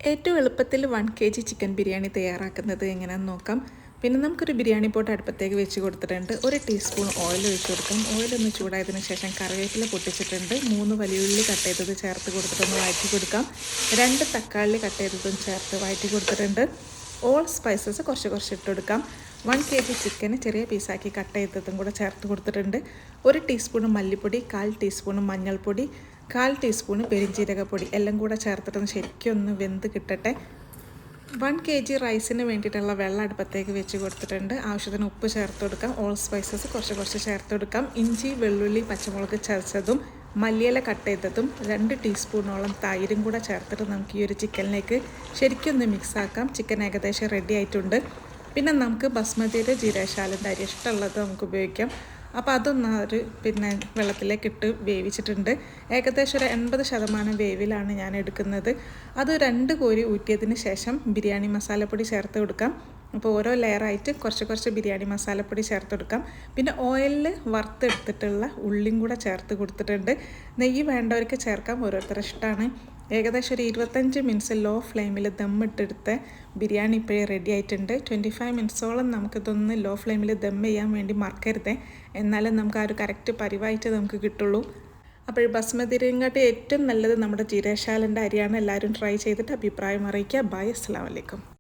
ഏറ്റവും എളുപ്പത്തിൽ 1 kg chicken biryani തയ്യാറാക്കുന്നത് എങ്ങനെയാണെന്ന് നോക്കാം. പിന്നെ നമുക്കൊരു ബിരിയാണി പോട്ട് അടുപ്പത്തേക്ക് വെച്ച് കൊടുത്തിട്ടുണ്ട്. 1 ടീസ്പൂൺ ഓയിൽ ഒഴിച്ച് കൊടുക്കാം. ഓയിലൊന്ന് ചൂടായതിനു ശേഷം കറിവേപ്പില പൊട്ടിച്ചിട്ടുണ്ട്. 3 വലിയുള്ളി കട്ട് ചെയ്തത് ചേർത്ത് കൊടുത്തിട്ടൊന്ന് വഴറ്റി കൊടുക്കാം. 2 തക്കാളി കട്ട് ചെയ്തതും ചേർത്ത് വഴറ്റി കൊടുത്തിട്ടുണ്ട്. ഓൾ സ്പൈസസ് കുറച്ച് ഇട്ട് കൊടുക്കാം. 1 kg ചിക്കന് ചെറിയ പീസാക്കി കട്ട് ചെയ്തതും കൂടെ ചേർത്ത് കൊടുത്തിട്ടുണ്ട്. 1 ടീസ്പൂൺ മല്ലിപ്പൊടി, 1/4 ടീസ്പൂൺ മഞ്ഞൾപ്പൊടി, 1/4 ടീസ്പൂൺ പെരിഞ്ജീരകപ്പൊടി എല്ലാം കൂടെ ചേർത്തിട്ടൊന്ന് ശരിക്കും ഒന്ന് വെന്ത് കിട്ടട്ടെ. 1 kg റൈസിന് വേണ്ടിയിട്ടുള്ള വെള്ളം അടുപ്പത്തേക്ക് വെച്ച് കൊടുത്തിട്ടുണ്ട്. ആവശ്യത്തിന് ഉപ്പ് ചേർത്ത് കൊടുക്കാം. ഓൾ സ്പൈസസ് കുറച്ച് ചേർത്ത് കൊടുക്കാം. ഇഞ്ചി, വെള്ളുള്ളി, പച്ചമുളക് ചതച്ചതും മല്ലിയില കട്ട് ചെയ്തതും 2 ടീസ്പൂണോളം തൈരും കൂടെ ചേർത്തിട്ട് നമുക്ക് ഈ ഒരു ചിക്കനിലേക്ക് ശരിക്കും ഒന്ന് മിക്സാക്കാം. ചിക്കൻ ഏകദേശം റെഡി ആയിട്ടുണ്ട്. പിന്നെ നമുക്ക് ബസ്മതിയുടെ ജീരകശാലൻ്റെ അരി ഇഷ്ടമുള്ളത് നമുക്ക് ഉപയോഗിക്കാം. അപ്പോൾ അതൊന്ന് വെള്ളത്തിലേക്ക് ഇട്ട് വേവിച്ചിട്ടുണ്ട്. ഏകദേശം ഒരു 80% വേവിലാണ് ഞാൻ എടുക്കുന്നത്. അത് 2 കോരി ഊറ്റിയതിന് ശേഷം ബിരിയാണി മസാലപ്പൊടി ചേർത്ത് കൊടുക്കാം. അപ്പോൾ ഓരോ ലെയറായിട്ട് കുറച്ച് ബിരിയാണി മസാലപ്പൊടി ചേർത്ത് കൊടുക്കാം. പിന്നെ ഓയിലിൽ വറുത്തെടുത്തിട്ടുള്ള ഉള്ളിയും കൂടെ ചേർത്ത് കൊടുത്തിട്ടുണ്ട്. നെയ്യ് വേണ്ടവർക്ക് ചേർക്കാം, ഓരോരുത്തരുടെ ഇഷ്ടമാണ്. ഏകദേശം ഒരു 25 മിനിറ്റ്സ് ലോ ഫ്ലെയിമിൽ ദമ്മിട്ടെടുത്ത ബിരിയാണി ഇപ്പോഴേ റെഡി ആയിട്ടുണ്ട്. 25 മിനിറ്റ്സോളം നമുക്കിതൊന്ന് ലോ ഫ്ലെയിമിൽ ദം ചെയ്യാൻ വേണ്ടി മറക്കരുത്. എന്നാലും നമുക്ക് ആ ഒരു കറക്റ്റ് പരിവായിട്ട് നമുക്ക് കിട്ടുള്ളൂ. അപ്പോൾ ബസ്മതി അരിയെക്കാട്ടി ഏറ്റവും നല്ലത് നമ്മുടെ ജീരകശാലൻ്റെ അരിയാണ്. എല്ലാവരും ട്രൈ ചെയ്തിട്ട് അഭിപ്രായം അറിയിക്കുക. ബൈ, അസ്സലാമു അലൈക്കും.